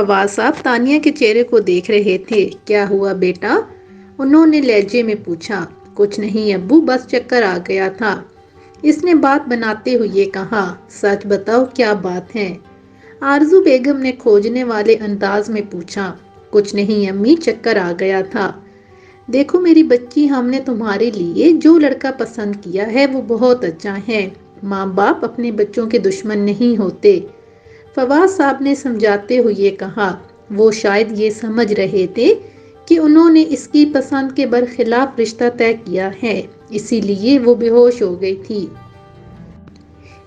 فواز صاحب تانیہ کے چہرے کو دیکھ رہے تھے۔ کیا ہوا بیٹا؟ انہوں نے لہجے میں پوچھا۔ کچھ نہیں ابو، بس چکر آ گیا تھا، اس نے بات بناتے ہوئے کہا۔ سچ بتاؤ کیا بات ہے؟ آرزو بیگم نے کھوجنے والے انداز میں پوچھا۔ کچھ نہیں امی، چکر آ گیا تھا۔ دیکھو میری بچی، ہم نے تمہارے لیے جو لڑکا پسند کیا ہے وہ بہت اچھا ہے۔ ماں باپ اپنے بچوں کے دشمن نہیں ہوتے، فواز صاحب نے سمجھاتے ہوئے کہا۔ وہ شاید یہ سمجھ رہے تھے کہ انہوں نے اس کی پسند کے برخلاف رشتہ طے کیا ہے، اسی لیے وہ بے ہوش ہو گئی تھی۔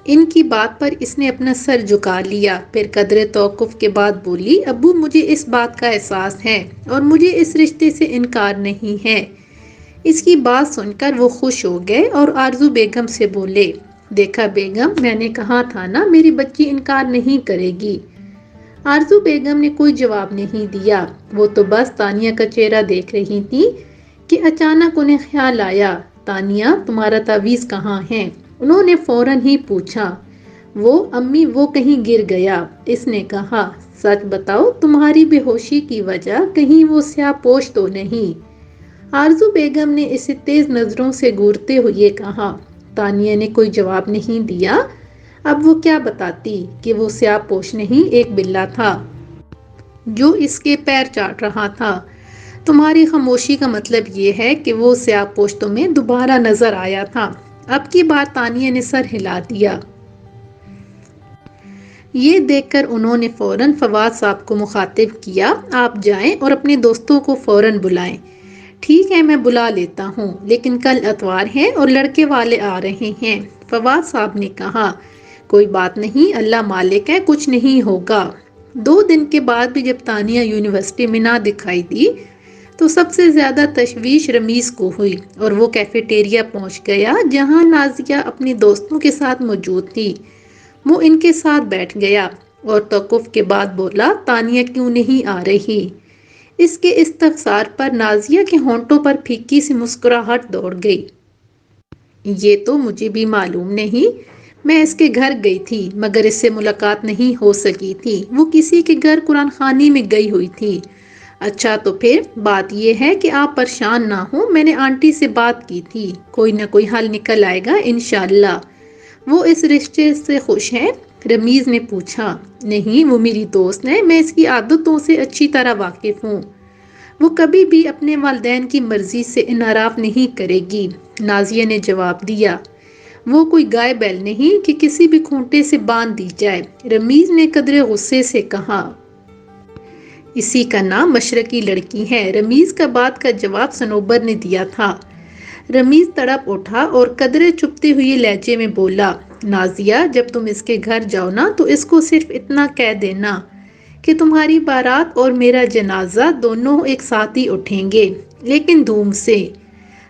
ان کی بات پر اس نے اپنا سر جھکا لیا، پھر قدرے توقف کے بعد بولی۔ ابو مجھے اس بات کا احساس ہے اور مجھے اس رشتے سے انکار نہیں ہے۔ اس کی بات سن کر وہ خوش ہو گئے اور آرزو بیگم سے بولے۔ دیکھا بیگم، میں نے کہا تھا نا میری بچی انکار نہیں کرے گی۔ آرزو بیگم نے کوئی جواب نہیں دیا، وہ تو بس تانیہ کا چہرہ دیکھ رہی تھی کہ اچانک انہیں خیال آیا۔ تانیہ، تمہارا تعویذ کہاں ہے؟ انہوں نے فوراً ہی پوچھا۔ وہ امی، وہ کہیں گر گیا، اس نے کہا۔ سچ بتاؤ تمہاری بے ہوشی کی وجہ کہیں وہ سیاہ پوش تو نہیں؟ آرزو بیگم نے اسے تیز نظروں سے گورتے ہوئے کہا۔ تانیہ نے کوئی جواب نہیں دیا۔ اب وہ کیا بتاتی کہ وہ سیاہ پوش نہیں، ایک بلّا تھا جو اس کے پیر چاٹ رہا تھا۔ تمہاری خاموشی کا مطلب یہ ہے کہ وہ سیاہ پوش تمہیں دوبارہ نظر آیا تھا۔ اب کی بار تانیہ نے سر ہلا دیا۔ یہ دیکھ کر انہوں نے فوراً فواز صاحب کو مخاطب کیا۔ آپ جائیں اور اپنے دوستوں کو فوراً بلائیں۔ ٹھیک ہے، میں بلا لیتا ہوں، لیکن کل اتوار ہے اور لڑکے والے آ رہے ہیں، فواز صاحب نے کہا۔ کوئی بات نہیں، اللہ مالک ہے، کچھ نہیں ہوگا۔ 2 دن کے بعد بھی جب تانیہ یونیورسٹی میں نہ دکھائی دی تو سب سے زیادہ تشویش رمیز کو ہوئی اور وہ کیفیٹیریا پہنچ گیا جہاں نازیہ اپنے دوستوں کے ساتھ موجود تھی۔ وہ ان کے ساتھ بیٹھ گیا اور توقف کے بعد بولا۔ تانیہ کیوں نہیں آ رہی؟ اس کے استفسار پر نازیہ کے ہونٹوں پر پھیکی سی مسکراہٹ دوڑ گئی۔ یہ تو مجھے بھی معلوم نہیں، میں اس کے گھر گئی تھی مگر اس سے ملاقات نہیں ہو سکی تھی، وہ کسی کے گھر قرآن خوانی میں گئی ہوئی تھی۔ اچھا تو پھر بات یہ ہے کہ آپ پریشان نہ ہوں، میں نے آنٹی سے بات کی تھی، کوئی نہ کوئی حل نکل آئے گا انشاءاللہ۔ وہ اس رشتے سے خوش ہیں؟ رمیز نے پوچھا۔ نہیں، وہ میری دوست ہے، میں اس کی عادتوں سے اچھی طرح واقف ہوں، وہ کبھی بھی اپنے والدین کی مرضی سے انحراف نہیں کرے گی، نازیہ نے جواب دیا۔ وہ کوئی گائے بیل نہیں کہ کسی بھی کھونٹے سے باندھ دی جائے، رمیز نے قدرے غصے سے کہا۔ اسی کا نام مشرقی لڑکی ہے، رمیز کا بات کا جواب صنوبر نے دیا تھا۔ رمیز تڑپ اٹھا اور قدرے چپتے ہوئے لہجے میں بولا۔ نازیہ، جب تم اس کے گھر جاؤ نا تو اس کو صرف اتنا کہہ دینا کہ تمہاری بارات اور میرا جنازہ دونوں ایک ساتھ ہی اٹھیں گے، لیکن دھوم سے۔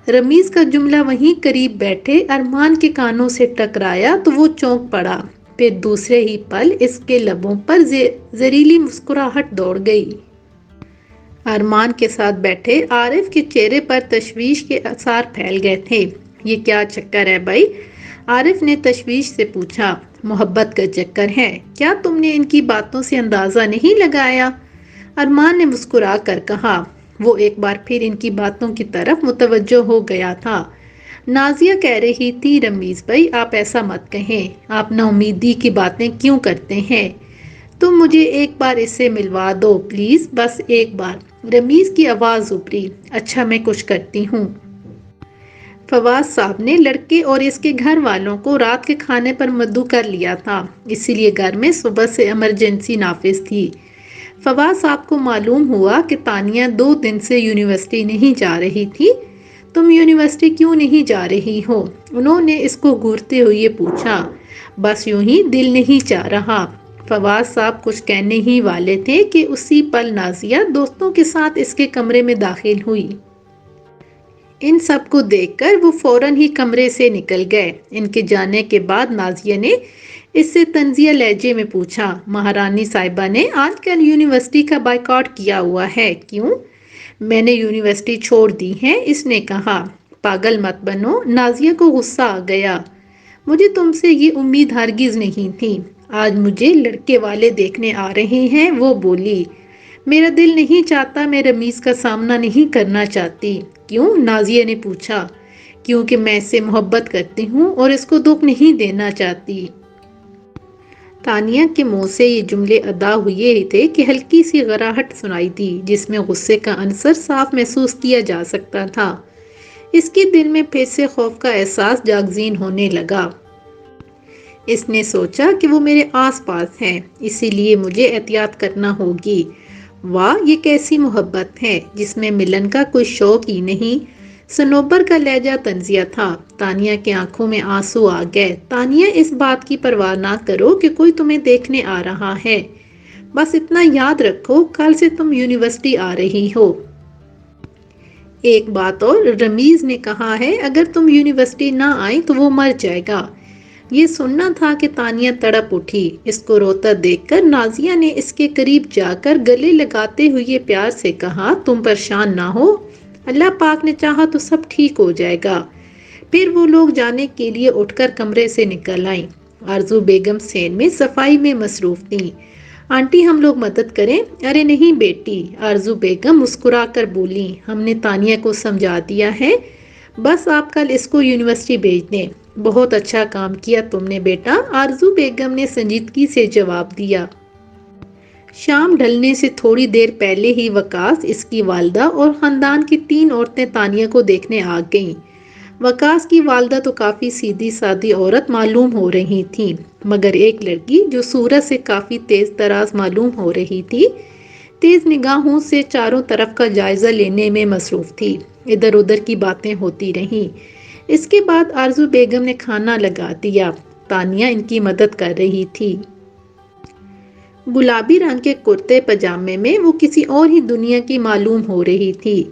رمیز کا جملہ وہیں قریب بیٹھے ارمان کے کانوں سے ٹکرایا تو وہ چونک پڑا، پھر دوسرے ہی پل اس کے لبوں پر زہریلی مسکراہٹ دوڑ گئی۔ ارمان کے ساتھ بیٹھے عارف کے چہرے پر تشویش کے آثار پھیل گئے تھے۔ یہ کیا چکر ہے بھائی؟ عارف نے تشویش سے پوچھا۔ محبت کا چکر ہے، کیا تم نے ان کی باتوں سے اندازہ نہیں لگایا؟ ارمان نے مسکرا کر کہا۔ وہ ایک بار پھر ان کی باتوں کی طرف متوجہ ہو گیا تھا۔ نازیہ کہہ رہی تھی، رمیز بھائی آپ ایسا مت کہیں، آپ نا امیدی کی باتیں کیوں کرتے ہیں؟ تم مجھے ایک بار اس سے ملوا دو پلیز، بس ایک بار۔ رمیز کی آواز ابھری۔ اچھا میں کچھ کرتی ہوں۔ فواز صاحب نے لڑکے اور اس کے گھر والوں کو رات کے کھانے پر مدعو کر لیا تھا، اسی لیے گھر میں صبح سے ایمرجنسی نافذ تھی۔ فواز صاحب کو معلوم ہوا کہ تانیہ 2 دن سے یونیورسٹی نہیں جا رہی تھی۔ تم یونیورسٹی کیوں نہیں جا رہی ہو؟ انہوں نے اس کو گھورتے ہوئے پوچھا۔ بس یوں ہی دل نہیں چاہ رہا۔ فواز صاحب کچھ کہنے ہی والے تھے کہ اسی پل نازیہ دوستوں کے ساتھ اس کے کمرے میں داخل ہوئی۔ ان سب کو دیکھ کر وہ فوراً ہی کمرے سے نکل گئے۔ ان کے جانے کے بعد نازیہ نے اس سے طنزیہ لہجے میں پوچھا۔ مہارانی صاحبہ نے آج کل یونیورسٹی کا بائیکاٹ کیا ہوا ہے، کیوں؟ میں نے یونیورسٹی چھوڑ دی ہے، اس نے کہا۔ پاگل مت بنو، نازیہ کو غصہ آ گیا۔ مجھے تم سے یہ امید ہرگز نہیں تھی۔ آج مجھے لڑکے والے دیکھنے آ رہے ہیں، وہ بولی۔ میرا دل نہیں چاہتا، میں رمیز کا سامنا نہیں کرنا چاہتی۔ کیوں؟ نازیہ نے پوچھا۔ کیونکہ میں اس سے محبت کرتی ہوں اور اس کو دکھ نہیں دینا چاہتی۔ تانیہ کے منہ سے یہ جملے ادا ہوئے ہی تھے کہ ہلکی سی گھراہٹ سنائی دی جس میں غصے کا عنصر صاف محسوس کیا جا سکتا تھا۔ اس کے دل میں پھر سے خوف کا احساس جاگزین ہونے لگا۔ اس نے سوچا کہ وہ میرے آس پاس ہے، اسی لیے مجھے احتیاط کرنا ہوگی۔ واہ، یہ کیسی محبت ہے جس میں ملن کا کوئی شوق ہی نہیں۔ صنوبر کا لہجہ طنزیہ تھا۔ تانیہ کی آنکھوں میں آنسو آ گئے۔ تانیہ، اس بات کی پرواہ نہ کرو کہ کوئی تمہیں دیکھنے آ رہا ہے، بس اتنا یاد رکھو کل سے تم یونیورسٹی آ رہی ہو۔ ایک بات اور، رمیز نے کہا ہے اگر تم یونیورسٹی نہ آئی تو وہ مر جائے گا۔ یہ سننا تھا کہ تانیہ تڑپ اٹھی۔ اس کو روتا دیکھ کر نازیہ نے اس کے قریب جا کر گلے لگاتے ہوئے پیار سے کہا، تم پریشان نہ ہو، اللہ پاک نے چاہا تو سب ٹھیک ہو جائے گا۔ پھر وہ لوگ جانے کے لیے اٹھ کر کمرے سے نکل آئیں۔ آرزو بیگم صحن میں صفائی میں مصروف تھیں۔ آنٹی، ہم لوگ مدد کریں؟ ارے نہیں بیٹی، آرزو بیگم مسکرا کر بولی، ہم نے تانیہ کو سمجھا دیا ہے، بس آپ کل اس کو یونیورسٹی بھیج دیں۔ بہت اچھا کام کیا تم نے بیٹا، آرزو بیگم نے سنجیدگی سے جواب دیا۔ شام ڈھلنے سے تھوڑی دیر پہلے ہی وقاص، اس کی والدہ اور خاندان کی 3 عورتیں تانیہ کو دیکھنے آ گئیں۔ وقاص کی والدہ تو کافی سیدھی سادی عورت معلوم ہو رہی تھیں، مگر ایک لڑکی جو صورت سے کافی تیز تراز معلوم ہو رہی تھی، تیز نگاہوں سے چاروں طرف کا جائزہ لینے میں مصروف تھی۔ ادھر ادھر کی باتیں ہوتی رہیں۔ اس کے بعد آرزو بیگم نے کھانا لگا دیا۔ تانیہ ان کی مدد کر رہی تھی۔ گلابی رنگ کے کرتے پاجامے میں وہ کسی اور ہی دنیا کی معلوم ہو رہی تھی۔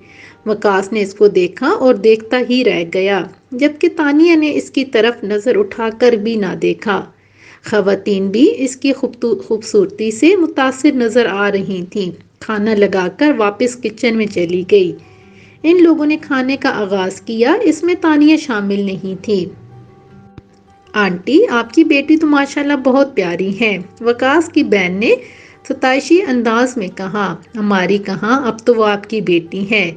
وقاص نے اس کو دیکھا اور دیکھتا ہی رہ گیا، جبکہ تانیہ نے اس کی طرف نظر اٹھا کر بھی نہ دیکھا۔ خواتین بھی اس کی خوبصورتی سے متاثر نظر آ رہی تھیں۔ کھانا لگا کر واپس کچن میں چلی گئی۔ ان لوگوں نے کھانے کا آغاز کیا، اس میں تانیہ شامل نہیں تھی۔ آنٹی، آپ کی بیٹی تو ماشاءاللہ بہت پیاری ہے، وقاص کی بہن نے ستائشی انداز میں کہا۔ ہماری کہاں، اب تو وہ آپ کی بیٹی ہے،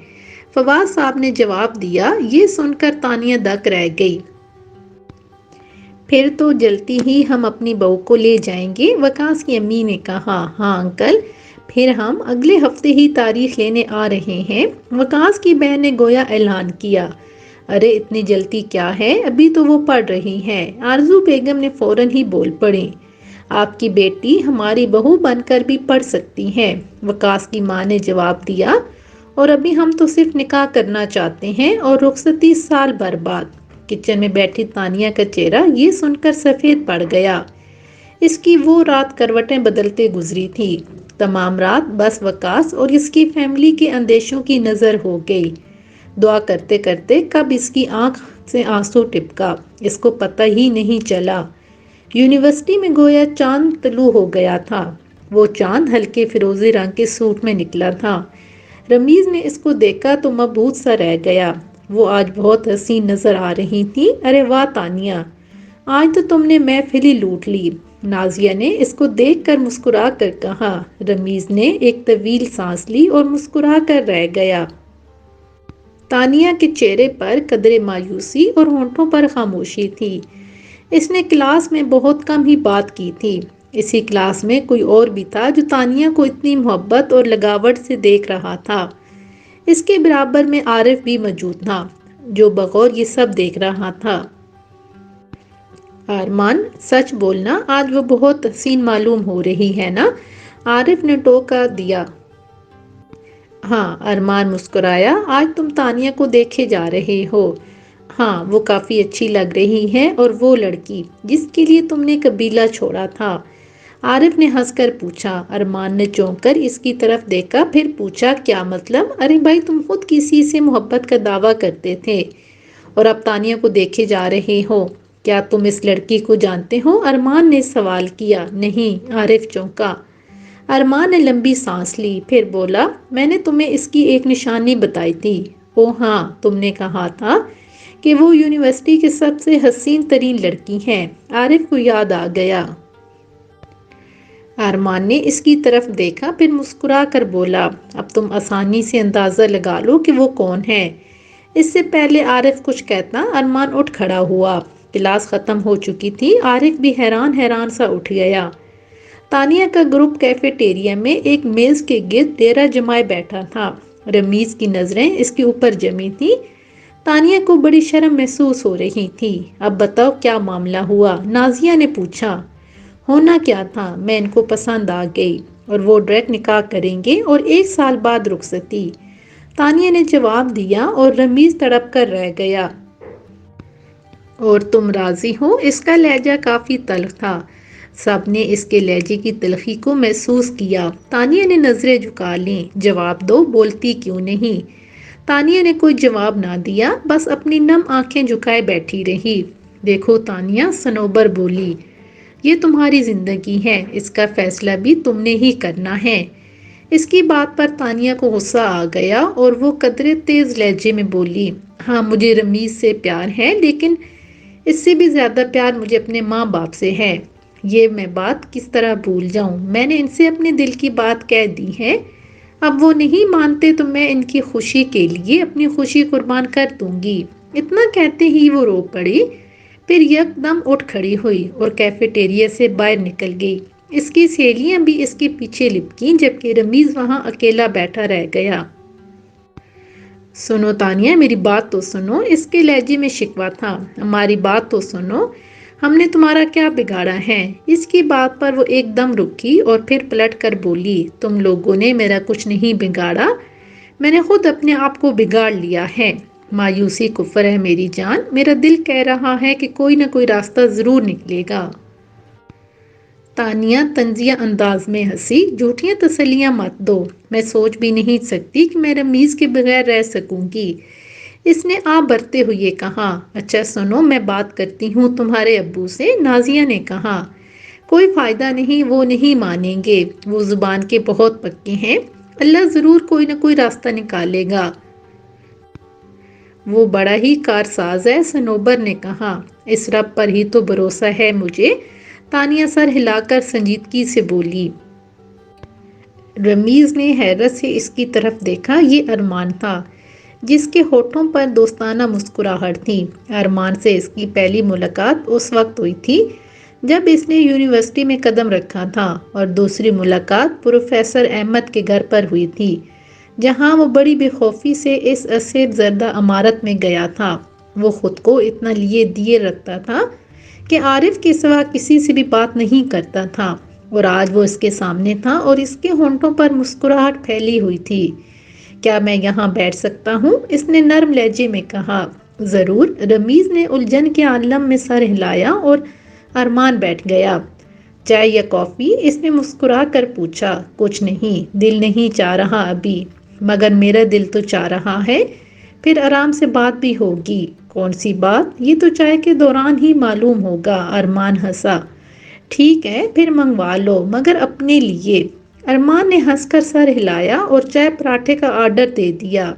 فواد صاحب نے جواب دیا۔ یہ سن کر تانیہ دک رہ گئی۔ پھر تو جلدی ہی ہم اپنی بہو کو لے جائیں گے، وقاص کی امی نے کہا۔ ہاں انکل، پھر ہم اگلے ہفتے ہی تاریخ لینے آ رہے ہیں، وقاص کی بہن نے گویا اعلان کیا۔ ارے اتنی جلدی کیا ہے، ابھی تو وہ پڑھ رہی ہے، آرزو بیگم نے فوراً ہی بول پڑی۔ آپ کی بیٹی ہماری بہو بن کر بھی پڑھ سکتی ہے، وقاص کی ماں نے جواب دیا، اور ابھی ہم تو صرف نکاح کرنا چاہتے ہیں اور رخصتی سال بھر بعد۔ کچن میں بیٹھی تانیہ کا چہرہ یہ سن کر سفید پڑ گیا۔ اس کی وہ رات کروٹیں بدلتے گزری تھی۔ تمام رات بس وقاص اور اس کی فیملی کے اندیشوں کی نظر ہو گئی۔ دعا کرتے کرتے کب اس کی آنکھ سے آنسو ٹپکا، اس کو پتہ ہی نہیں چلا۔ یونیورسٹی میں گویا چاند طلوع ہو گیا تھا۔ وہ چاند ہلکے فیروزی رنگ کے سوٹ میں نکلا تھا۔ رمیز نے اس کو دیکھا تو مبہوت سا رہ گیا۔ وہ آج بہت حسین نظر آ رہی تھی۔ ارے واہ تانیہ، آج تو تم نے محفل ہی لوٹ لی، نازیہ نے اس کو دیکھ کر مسکرا کر کہا۔ رمیز نے ایک طویل سانس لی اور مسکرا کر رہ گیا۔ تانیہ کے چہرے پر قدرے مایوسی اور ہونٹوں پر خاموشی تھی۔ اس نے کلاس میں بہت کم ہی بات کی تھی۔ اسی کلاس میں کوئی اور بھی تھا جو تانیہ کو اتنی محبت اور لگاوٹ سے دیکھ رہا تھا۔ اس کے برابر میں عارف بھی موجود تھا، جو بغور یہ سب دیکھ رہا تھا۔ ارمان، سچ بولنا، آج وہ بہت حسین معلوم ہو رہی ہے نا؟ عارف نے ٹوکا دیا۔ ہاں، ارمان مسکرایا، آج تم تانیہ کو دیکھے جا رہے ہو۔ ہاں، وہ کافی اچھی لگ رہی ہے، اور وہ لڑکی جس کے لیے تم نے قبیلہ چھوڑا تھا؟ عارف نے ہنس کر پوچھا۔ ارمان نے چونک کر اس کی طرف دیکھا، پھر پوچھا، کیا مطلب؟ ارے بھائی، تم خود کسی سے محبت کا دعویٰ کرتے تھے اور اب تانیہ کو دیکھے جا رہے ہو، کیا تم اس لڑکی کو جانتے ہو؟ ارمان نے سوال کیا۔ نہیں، عارف چونکا۔ ارمان نے لمبی سانس لی، پھر بولا، میں نے تمہیں اس کی ایک نشانی بتائی تھی۔ اوہ ہاں، تم نے کہا تھا کہ وہ یونیورسٹی کی سب سے حسین ترین لڑکی ہے۔ عارف کو یاد آ گیا۔ ارمان نے اس کی طرف دیکھا، پھر مسکرا کر بولا، اب تم آسانی سے اندازہ لگا لو کہ وہ کون ہے۔ اس سے پہلے عارف کچھ کہتا ارمان اٹھ کھڑا ہوا۔ کلاس ختم ہو چکی تھی۔ عارف بھی حیران حیران سا اٹھ گیا۔ تانیہ کا گروپ کیفیٹیریا میں ایک میز کے گرد ڈیرا جمائے بیٹھا تھا۔ رمیز کی نظریں اس کے اوپر جمی تھی۔ تانیہ کو بڑی شرم محسوس ہو رہی تھی۔ اب بتاؤ کیا معاملہ ہوا؟ نازیہ نے پوچھا۔ ہونا کیا تھا، میں ان کو پسند آ گئی اور وہ ڈائریکٹ نکاح کریں گے اور 1 سال بعد رخصتی، تانیہ نے جواب دیا اور رمیز تڑپ کر رہ گیا۔ اور تم راضی ہو؟ اس کا لہجہ کافی تلخ تھا۔ سب نے اس کے لہجے کی تلخی کو محسوس کیا۔ تانیہ نے نظریں جھکا لیں۔ جواب دو، بولتی کیوں نہیں؟ تانیہ نے کوئی جواب نہ دیا، بس اپنی نم آنکھیں جھکائے بیٹھی رہی۔ دیکھو تانیہ، صنوبر بولی، یہ تمہاری زندگی ہے، اس کا فیصلہ بھی تم نے ہی کرنا ہے۔ اس کی بات پر تانیہ کو غصہ آ گیا اور وہ قدرے تیز لہجے میں بولی، ہاں مجھے رمیز سے پیار ہے، لیکن اس سے بھی زیادہ پیار مجھے اپنے ماں باپ سے ہے۔ یہ میں بات کس طرح بھول جاؤں؟ میں نے ان سے اپنے دل کی بات کہہ دی ہے۔ اب وہ نہیں مانتے تو میں ان کی خوشی کے لیے اپنی خوشی قربان کر دوں گی۔ اتنا کہتے ہی وہ رو پڑی، پھر یک دم اٹھ کھڑی ہوئی اور کیفیٹیریا سے باہر نکل گئی۔ اس کی سہیلیاں بھی اس کے پیچھے لپکیں، جبکہ رمیز وہاں اکیلا بیٹھا رہ گیا۔ سنو تانیہ، میری بات تو سنو، اس کے لہجے میں شکوہ تھا۔ ہماری بات تو سنو، ہم نے تمہارا کیا بگاڑا ہے؟ اس کی بات پر وہ ایک دم رکی اور پھر پلٹ کر بولی، تم لوگوں نے میرا کچھ نہیں بگاڑا، میں نے خود اپنے آپ کو بگاڑ لیا ہے۔ مایوسی کفر ہے میری جان، میرا دل کہہ رہا ہے کہ کوئی نہ کوئی راستہ ضرور نکلے گا۔ تانیہ طنزیہ انداز میں ہنسی، جھوٹیاں تسلیاں مت دو، میں سوچ بھی نہیں سکتی کہ میں رمیز کے بغیر رہ سکوں گی۔ اس نے آ بھرتے ہوئے کہا۔ اچھا سنو، میں بات کرتی ہوں تمہارے ابو سے، نازیہ نے کہا۔ کوئی فائدہ نہیں، وہ نہیں مانیں گے، وہ زبان کے بہت پکے ہیں، اللہ ضرور کوئی نہ کوئی راستہ نکالے گا۔ وہ بڑا ہی کارساز ہے، صنوبر نے کہا۔ اس رب پر ہی تو بھروسہ ہے مجھے، تانیہ سر ہلا کر سنجیدگی سے بولی۔ رمیز نے حیرت سے اس کی طرف دیکھا۔ یہ ارمان تھا، جس کے ہونٹوں پر دوستانہ مسکراہٹ تھی۔ ارمان سے اس کی پہلی ملاقات اس وقت ہوئی تھی جب اس نے یونیورسٹی میں قدم رکھا تھا، اور دوسری ملاقات پروفیسر احمد کے گھر پر ہوئی تھی، جہاں وہ بڑی بے خوفی سے اس اسیب زردہ عمارت میں گیا تھا۔ وہ خود کو اتنا لیے دیے رکھتا تھا کہ عارف کے سوا کسی سے بھی بات نہیں کرتا تھا، اور آج وہ اس کے سامنے تھا اور اس کے ہونٹوں پر مسکراہٹ پھیلی ہوئی تھی۔ کیا میں یہاں بیٹھ سکتا ہوں؟ اس نے نرم لہجے میں کہا۔ ضرور، رمیز نے الجھن کے عالم میں سر ہلایا اور ارمان بیٹھ گیا۔ چائے یا کافی؟ اس نے مسکرا کر پوچھا۔ کچھ نہیں، دل نہیں چاہ رہا ابھی، مگر میرا دل تو چاہ رہا ہے، پھر آرام سے بات بھی ہوگی۔ کون سی بات؟ یہ تو چائے کے دوران ہی معلوم ہوگا، ارمان ہنسا۔ ٹھیک ہے، پھر منگوا لو، مگر اپنے لیے۔ ارمان نے ہنس کر سر ہلایا اور چائے پراٹھے کا آرڈر دے دیا۔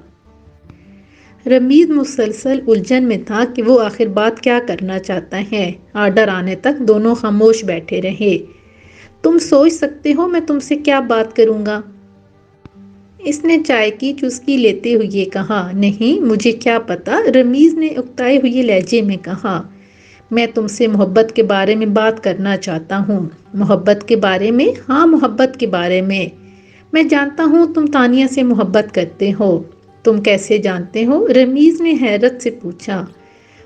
رمیز مسلسل الجھن میں تھا کہ وہ آخر بات کیا کرنا چاہتا ہے۔ آرڈر آنے تک دونوں خاموش بیٹھے رہے۔ تم سوچ سکتے ہو میں تم سے کیا بات کروں گا؟ اس نے چائے کی چسکی لیتے ہوئے کہا۔ نہیں، مجھے کیا پتا، رمیز نے اکتائے ہوئے لہجے میں کہا۔ میں تم سے محبت کے بارے میں بات کرنا چاہتا ہوں۔ محبت کے بارے میں؟ ہاں، محبت کے بارے میں۔ میں جانتا ہوں تم تانیہ سے محبت کرتے ہو۔ تم کیسے جانتے ہو؟ رمیز نے حیرت سے پوچھا۔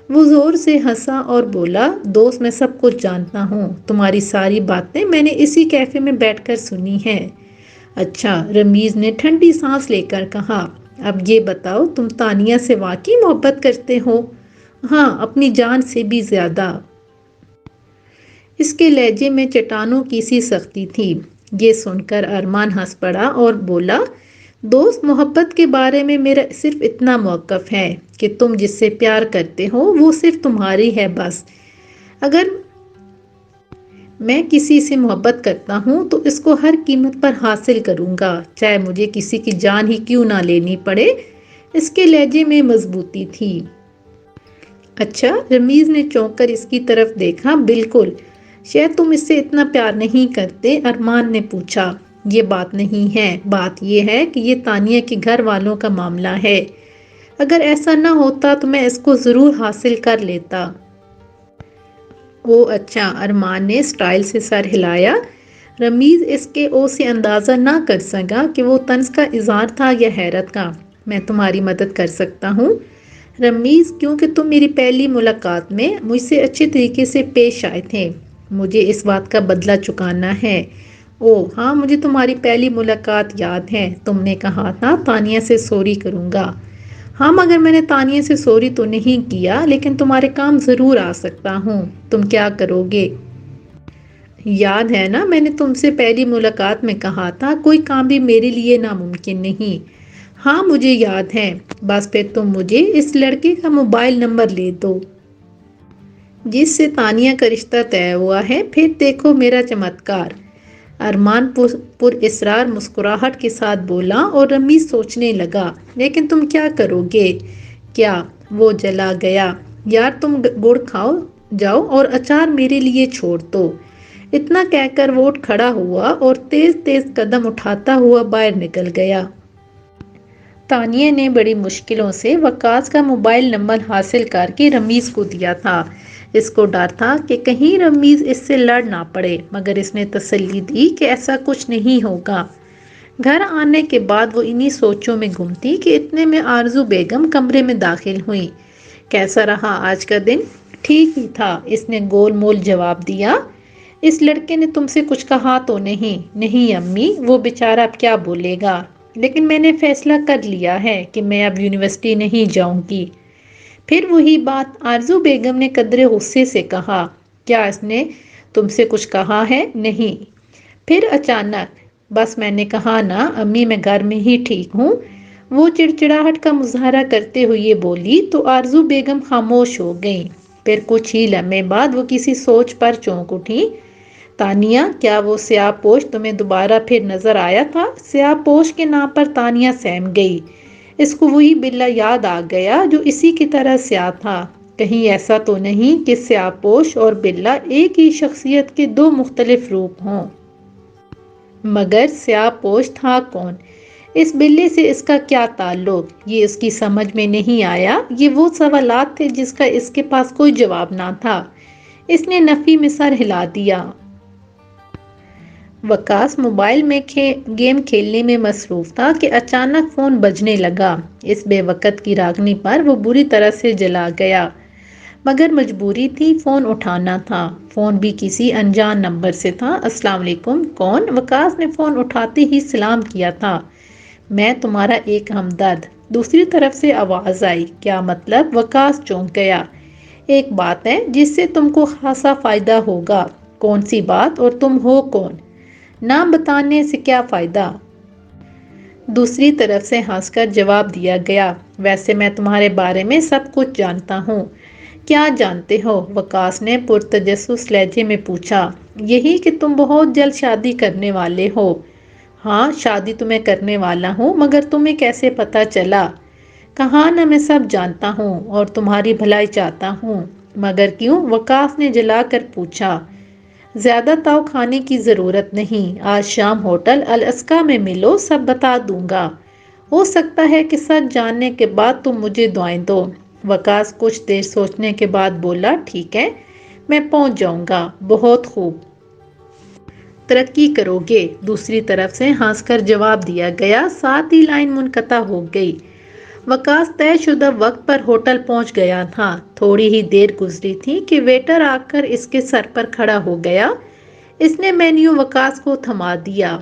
وہ زور سے ہنسا اور بولا، دوست میں سب کچھ جانتا ہوں، تمہاری ساری باتیں میں نے اسی کیفے میں بیٹھ کر سنی ہیں۔ اچھا، رمیز نے ٹھنڈی سانس لے کر کہا۔ اب یہ بتاؤ، تم تانیہ سے واقعی محبت کرتے ہو؟ ہاں، اپنی جان سے بھی زیادہ۔ اس کے لہجے میں چٹانوں کی سی سختی تھی۔ یہ سن کر ارمان ہنس پڑا اور بولا، دوست، محبت کے بارے میں میرا صرف اتنا موقف ہے کہ تم جس سے پیار کرتے ہو وہ صرف تمہاری ہے بس۔ اگر میں کسی سے محبت کرتا ہوں تو اس کو ہر قیمت پر حاصل کروں گا، چاہے مجھے کسی کی جان ہی کیوں نہ لینی پڑے۔ اس کے لہجے میں مضبوطی تھی۔ اچھا، رمیز نے چونک کر اس کی طرف دیکھا۔ بالکل، شاید تم اس سے اتنا پیار نہیں کرتے، ارمان نے پوچھا۔ یہ بات نہیں ہے، بات یہ ہے کہ یہ تانیہ کے گھر والوں کا معاملہ ہے۔ اگر ایسا نہ ہوتا تو میں اس کو ضرور حاصل کر لیتا۔ او اچھا، ارمان نے اسٹائل سے سر ہلایا۔ رمیز اس کے او سے اندازہ نہ کر سکا کہ وہ طنز کا اظہار تھا یا حیرت کا۔ میں تمہاری مدد کر سکتا ہوں رمیز، کیونکہ تم میری پہلی ملاقات میں مجھ سے اچھے طریقے سے پیش آئے تھے۔ مجھے اس بات کا بدلہ چکانا ہے۔ او ہاں، مجھے تمہاری پہلی ملاقات یاد ہے، تم نے کہا تھا تانیہ سے سوری کروں گا۔ ہاں، مگر میں نے تانیہ سے سوری تو نہیں کیا، لیکن تمہارے کام ضرور آ سکتا ہوں۔ تم کیا کرو گے؟ یاد ہے نا، میں نے تم سے پہلی ملاقات میں کہا تھا کوئی کام بھی میرے لیے ناممکن نہیں۔ ہاں مجھے یاد ہے، بس پھر تم مجھے اس لڑکے کا موبائل نمبر لے دو جس سے تانیہ کا رشتہ طے ہوا ہے، پھر دیکھو میرا چمتکار۔ ارمان پر اصرار مسکراہٹ کے ساتھ بولا اور رمیز سوچنے لگا، لیکن تم کیا کرو گے؟ کیا؟ وہ جلا گیا۔ یار تم گڑ کھاؤ جاؤ اور اچار میرے لیے چھوڑ دو۔ اتنا کہہ کر وہ اٹھ کھڑا ہوا اور تیز تیز قدم اٹھاتا ہوا باہر نکل گیا۔ تانیہ نے بڑی مشکلوں سے وقاص کا موبائل نمبر حاصل کر کے رمیز کو دیا تھا۔ اس کو ڈر تھا کہ کہیں رمیز اس سے لڑ نہ پڑے، مگر اس نے تسلی دی کہ ایسا کچھ نہیں ہوگا۔ گھر آنے کے بعد وہ انہی سوچوں میں گم تھی کہ اتنے میں آرزو بیگم کمرے میں داخل ہوئی۔ کیسا رہا آج کا دن؟ ٹھیک ہی تھا، اس نے گول مول جواب دیا۔ اس لڑکے نے تم سے کچھ کہا تو نہیں؟ نہیں امی، وہ بیچارہ اب کیا بولے گا، لیکن میں نے فیصلہ کر لیا ہے کہ میں اب یونیورسٹی نہیں جاؤں گی۔ پھر وہی بات، آرزو بیگم نے قدرے غصے سے کہا۔ کیا اس نے تم سے کچھ کہا ہے؟ نہیں۔ پھر اچانک، بس میں نے کہا نا امی، میں گھر میں ہی ٹھیک ہوں، وہ چڑچڑاہٹ کا مظاہرہ کرتے ہوئے بولی تو آرزو بیگم خاموش ہو گئی۔ پھر کچھ ہی لمحے بعد وہ کسی سوچ پر چونک اٹھی۔ تانیہ، کیا وہ سیاہ پوش تمہیں دوبارہ پھر نظر آیا تھا؟ سیاہ پوش کے نام پر تانیہ سہم گئی۔ اس کو وہی بلا یاد آ گیا جو اسی کی طرح سیاہ تھا۔ کہیں ایسا تو نہیں کہ سیاہ پوش اور بلا ایک ہی شخصیت کے دو مختلف روپ ہوں؟ مگر سیاہ پوش تھا کون؟ اس بلے سے اس کا کیا تعلق؟ یہ اس کی سمجھ میں نہیں آیا۔ یہ وہ سوالات تھے جس کا اس کے پاس کوئی جواب نہ تھا۔ اس نے نفی میں سر ہلا دیا۔ وقاص موبائل میں گیم کھیلنے میں مصروف تھا کہ اچانک فون بجنے لگا۔ اس بے وقت کی راگنی پر وہ بری طرح سے جلا گیا، مگر مجبوری تھی، فون اٹھانا تھا۔ فون بھی کسی انجان نمبر سے تھا۔ السلام علیکم، کون؟ وقاص نے فون اٹھاتے ہی سلام کیا تھا۔ میں تمہارا ایک ہمدرد، دوسری طرف سے آواز آئی۔ کیا مطلب؟ وقاص چونک گیا۔ ایک بات ہے جس سے تم کو خاصا فائدہ ہوگا۔ کون سی بات؟ اور تم ہو کون؟ نام بتانے سے کیا فائدہ؟ دوسری طرف سے ہنس کر جواب دیا گیا۔ ویسے میں تمہارے بارے میں سب کچھ جانتا ہوں۔ کیا جانتے ہو؟ وقاص نے پرتجسس لہجے میں پوچھا۔ یہی کہ تم بہت جلد شادی کرنے والے ہو۔ ہاں، شادی تو میں کرنے والا ہوں، مگر تمہیں کیسے پتا چلا؟ کہا نا میں سب جانتا ہوں اور تمہاری بھلائی چاہتا ہوں۔ مگر کیوں؟ وقاص نے جلا کر پوچھا۔ زیادہ تاؤ کھانے کی ضرورت نہیں، آج شام ہوٹل الاسکا میں ملو، سب بتا دوں گا۔ ہو سکتا ہے کہ سچ جاننے کے بعد تم مجھے دعائیں دو۔ وقاص کچھ دیر سوچنے کے بعد بولا، ٹھیک ہے، میں پہنچ جاؤں گا۔ بہت خوب، ترقی کرو گے، دوسری طرف سے ہنس کر جواب دیا گیا۔ ساتھ ہی لائن منقطع ہو گئی۔ وقاص طے شدہ وقت پر ہوٹل پہنچ گیا تھا۔ تھوڑی ہی دیر گزری تھی کہ ویٹر آ کر اس کے سر پر کھڑا ہو گیا۔ اس نے مینیو وقاص کو تھما دیا۔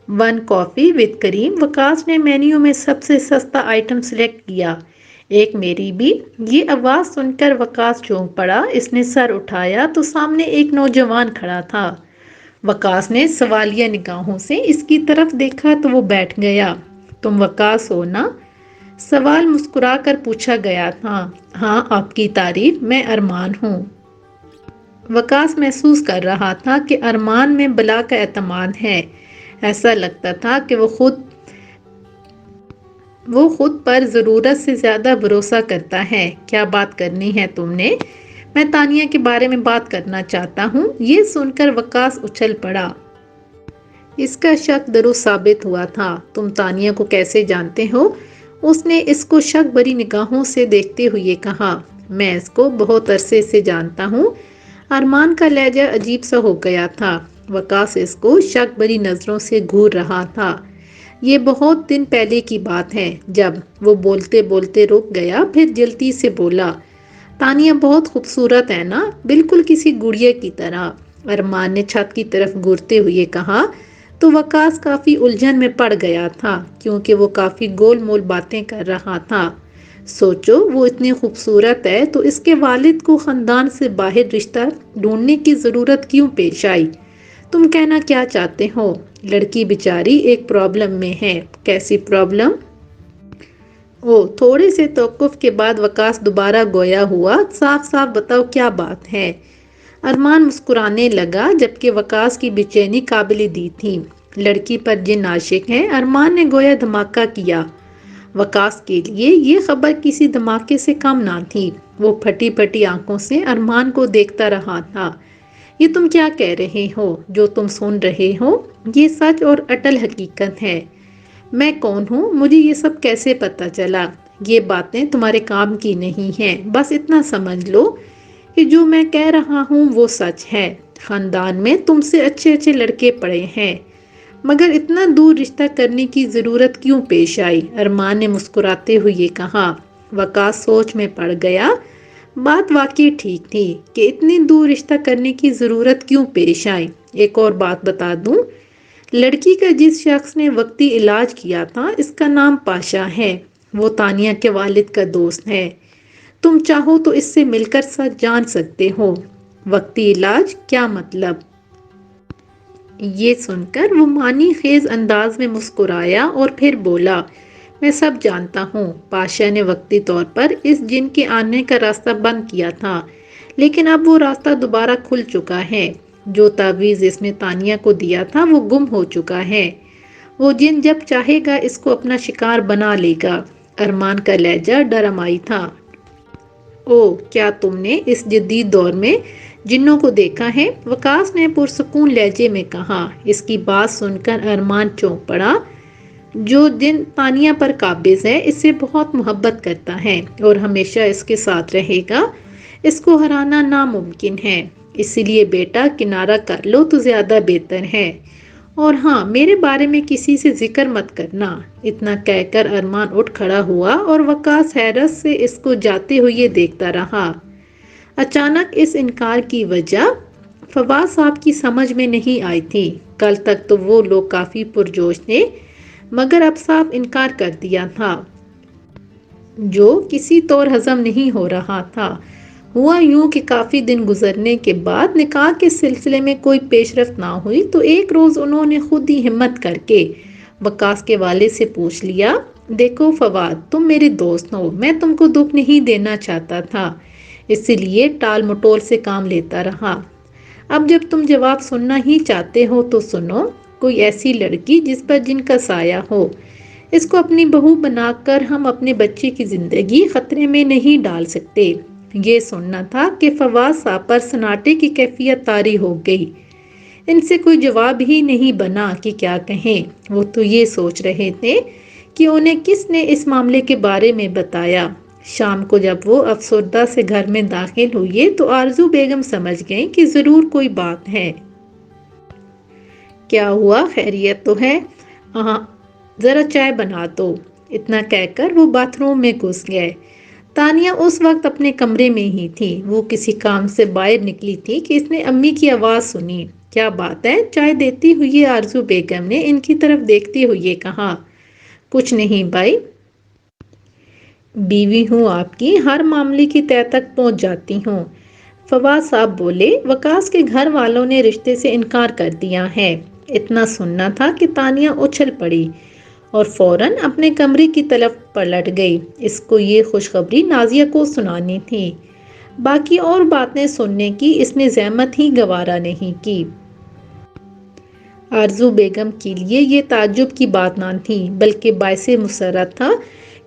1 کافی وتھ کریم۔ وقاص نے مینیو میں سب سے سستا آئٹم سلیکٹ کیا۔ ایک میری بھی۔ یہ آواز سن کر وقاص چونک پڑا۔ اس نے سر اٹھایا تو سامنے ایک نوجوان کھڑا تھا۔ وقاص نے سوالیہ نگاہوں سے اس کی طرف دیکھا تو وہ بیٹھ گیا۔ تم وقاص ہو نا؟ سوال مسکرا کر پوچھا گیا تھا۔ ہاں، آپ کی تعریف، میں ارمان ہوں۔ وقاص محسوس کر رہا تھا کہ ارمان میں بلا کا اعتماد ہے۔ ایسا لگتا تھا کہ وہ خود پر ضرورت سے زیادہ بھروسہ کرتا ہے۔ کیا بات کرنی ہے تم نے؟ میں تانیہ کے بارے میں بات کرنا چاہتا ہوں۔ یہ سن کر وقاص اچھل پڑا۔ اس کا شک درست ثابت ہوا تھا۔ تم تانیہ کو کیسے جانتے ہو؟ اس نے اس کو شک بری نگاہوں سے دیکھتے ہوئے کہا۔ میں اس کو بہت عرصے سے جانتا ہوں۔ ارمان کا لہجہ عجیب سا ہو گیا تھا۔ وقاص اس کو شک بری نظروں سے گھور رہا تھا۔ یہ بہت دن پہلے کی بات ہے جب وہ بولتے بولتے رک گیا، پھر جلدی سے بولا، تانیہ بہت خوبصورت ہے نا، بالکل کسی گڑیا کی طرح۔ ارمان نے چھت کی طرف گھورتے ہوئے کہا تو وقاص کافی الجھن میں پڑ گیا تھا کیونکہ وہ کافی گول مول باتیں کر رہا تھا۔ سوچو وہ اتنی خوبصورت ہے تو اس کے والد کو خاندان سے باہر رشتہ ڈھونڈنے کی ضرورت کیوں پیش آئی؟ تم کہنا کیا چاہتے ہو؟ لڑکی بیچاری ایک پرابلم میں ہے۔ کیسی پرابلم؟ تھوڑے سے توقف کے بعد وقاص دوبارہ گویا ہوا، صاف صاف بتاؤ کیا بات ہے؟ ارمان مسکرانے لگا جبکہ وقاص کی بے چینی قابل دید تھی۔ لڑکی پر جن عاشق ہیں، ارمان نے گویا دھماکہ کیا۔ وقاص کے لیے یہ خبر کسی دھماکے سے کم نہ تھی۔ وہ پھٹی پھٹی آنکھوں سے ارمان کو دیکھتا رہا تھا۔ یہ تم کیا کہہ رہے ہو؟ جو تم سن رہے ہو یہ سچ اور اٹل حقیقت ہے۔ میں کون ہوں؟ مجھے یہ سب کیسے پتہ چلا؟ یہ باتیں تمہارے کام کی نہیں ہیں۔ بس اتنا سمجھ لو کہ جو میں کہہ رہا ہوں وہ سچ ہے۔ خاندان میں تم سے اچھے اچھے لڑکے پڑے ہیں، مگر اتنا دور رشتہ کرنے کی ضرورت کیوں پیش آئی؟ ارمان نے مسکراتے ہوئے کہا۔ وقاص سوچ میں پڑ گیا۔ بات واقعی ٹھیک تھی کہ اتنی دور رشتہ کرنے کی ضرورت کیوں پیش آئی۔ ایک اور بات بتا دوں، لڑکی کا جس شخص نے وقتی علاج کیا تھا اس کا نام پاشا ہے۔ وہ تانیہ کے والد کا دوست ہے۔ تم چاہو تو اس سے مل کر سچ جان سکتے ہو۔ وقتی علاج کیا مطلب؟ یہ سن کر وہ معنی خیز انداز میں مسکرایا اور پھر بولا، میں سب جانتا ہوں۔ پاشا نے وقتی طور پر اس جن کے آنے کا راستہ بند کیا تھا، لیکن اب وہ راستہ دوبارہ کھل چکا ہے۔ جو تعویذ اس نے تانیہ کو دیا تھا وہ گم ہو چکا ہے۔ وہ جن جب چاہے گا اس کو اپنا شکار بنا لے گا۔ ارمان کا لہجہ ڈرامائی تھا۔ کیا تم نے اس جدید دور میں جنوں کو دیکھا ہے؟ وقاص نے پرسکون لہجے میں کہا۔ اس کی بات سن کر ارمان چونک پڑا۔ جو جن تانیہ پر قابض ہے اس سے بہت محبت کرتا ہے اور ہمیشہ اس کے ساتھ رہے گا۔ اس کو ہرانا ناممکن ہے، اس لیے بیٹا کنارہ کر لو تو زیادہ بہتر ہے۔ اور ہاں، میرے بارے میں کسی سے ذکر مت کرنا۔ اتنا کہہ کر ارمان اٹھ کھڑا ہوا اور وقاص حیرت سے اس کو جاتے ہوئے دیکھتا رہا۔ اچانک اس انکار کی وجہ فواد صاحب کی سمجھ میں نہیں آئی تھی۔ کل تک تو وہ لوگ کافی پرجوش تھے، مگر اب صاف انکار کر دیا تھا، جو کسی طور ہضم نہیں ہو رہا تھا۔ ہوا یوں کہ کافی دن گزرنے کے بعد نکاح کے سلسلے میں کوئی پیش رفت نہ ہوئی تو ایک روز انہوں نے خود ہی ہمت کر کے وقاص کے والد سے پوچھ لیا، دیکھو فواد، تم میرے دوست ہو، میں تم کو دکھ نہیں دینا چاہتا تھا، اس لیے ٹال مٹول سے کام لیتا رہا۔ اب جب تم جواب سننا ہی چاہتے ہو تو سنو، کوئی ایسی لڑکی جس پر جن کا سایہ ہو، اس کو اپنی بہو بنا کر ہم اپنے بچے کی زندگی خطرے میں نہیں ڈال سکتے۔ یہ سننا تھا کہ فواد صاحب پر سناٹے کی کیفیت طاری ہو گئی۔ ان سے کوئی جواب ہی نہیں بنا کہ کیا کہیں۔ وہ تو یہ سوچ رہے تھے کہ انہیں کس نے اس معاملے کے بارے میں بتایا۔ شام کو جب وہ افسردہ سے گھر میں داخل ہوئے تو آرزو بیگم سمجھ گئیں کہ ضرور کوئی بات ہے۔ کیا ہوا؟ خیریت تو ہے؟ ہاں، ذرا چائے بنا دو۔ اتنا کہہ کر وہ باتھ روم میں گھس گئے۔ تانیہ اس وقت اپنے کمرے میں ہی تھی۔ وہ کسی کام سے باہر نکلی تھی کہ اس نے امی کی آواز سنی۔ کیا بات ہے؟ چائے دیتی ہوئی آرزو بیگم نے ان کی طرف دیکھتے ہوئے کہا۔ کچھ نہیں بھائی، بیوی ہوں آپ کی، ہر معاملے کی تہہ تک پہنچ جاتی ہوں۔ فواد صاحب بولے، وقاص کے گھر والوں نے رشتے سے انکار کر دیا ہے۔ اتنا سننا تھا کہ تانیہ اچھل پڑی اور فوراً اپنے کمرے کی طرف پلٹ گئی۔ اس کو یہ خوشخبری نازیہ کو سنانی تھی۔ باقی اور باتیں سننے کی اس نے زحمت ہی گوارا نہیں کی۔ آرزو بیگم کے لیے یہ تعجب کی بات نہ تھی، بلکہ باعث مسرت تھا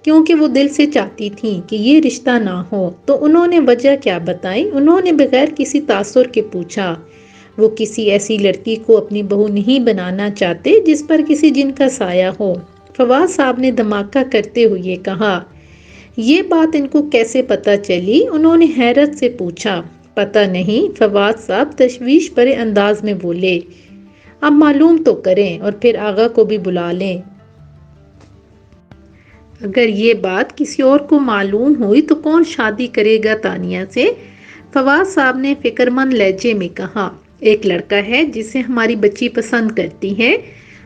کیونکہ وہ دل سے چاہتی تھیں کہ یہ رشتہ نہ ہو۔ تو انہوں نے وجہ کیا بتائی؟ انہوں نے بغیر کسی تاثر کے پوچھا۔ وہ کسی ایسی لڑکی کو اپنی بہو نہیں بنانا چاہتے جس پر کسی جن کا سایہ ہو۔ فواد صاحب نے دھماکہ کرتے ہوئے کہا۔ یہ بات ان کو کیسے پتہ چلی؟ انہوں نے حیرت سے پوچھا۔ پتہ نہیں، فواد صاحب تشویش بھرے انداز میں بولے۔ اب معلوم تو کریں اور پھر آغا کو بھی بلا لیں۔ اگر یہ بات کسی اور کو معلوم ہوئی تو کون شادی کرے گا تانیہ سے؟ فواد صاحب نے فکر مند لہجے میں کہا۔ ایک لڑکا ہے جسے ہماری بچی پسند کرتی ہے۔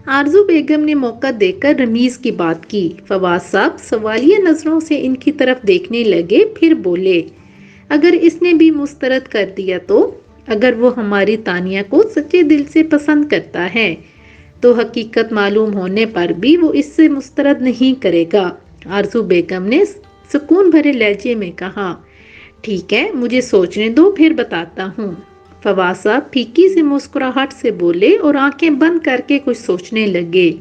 آرزو بیگم نے موقع دے کر رمیز کی بات کی۔ فواد صاحب سوالیہ نظروں سے ان کی طرف دیکھنے لگے، پھر بولے، اگر اس نے بھی مسترد کر دیا تو؟ اگر وہ ہماری تانیہ کو سچے دل سے پسند کرتا ہے تو حقیقت معلوم ہونے پر بھی وہ اس سے مسترد نہیں کرے گا۔ آرزو بیگم نے سکون بھرے لہجے میں کہا۔ ٹھیک ہے، مجھے سوچنے دو، پھر بتاتا ہوں۔ فواد صاحب پھیکی سی مسکراہٹ سے بولے اور آنکھیں بند کر کے کچھ سوچنے لگے۔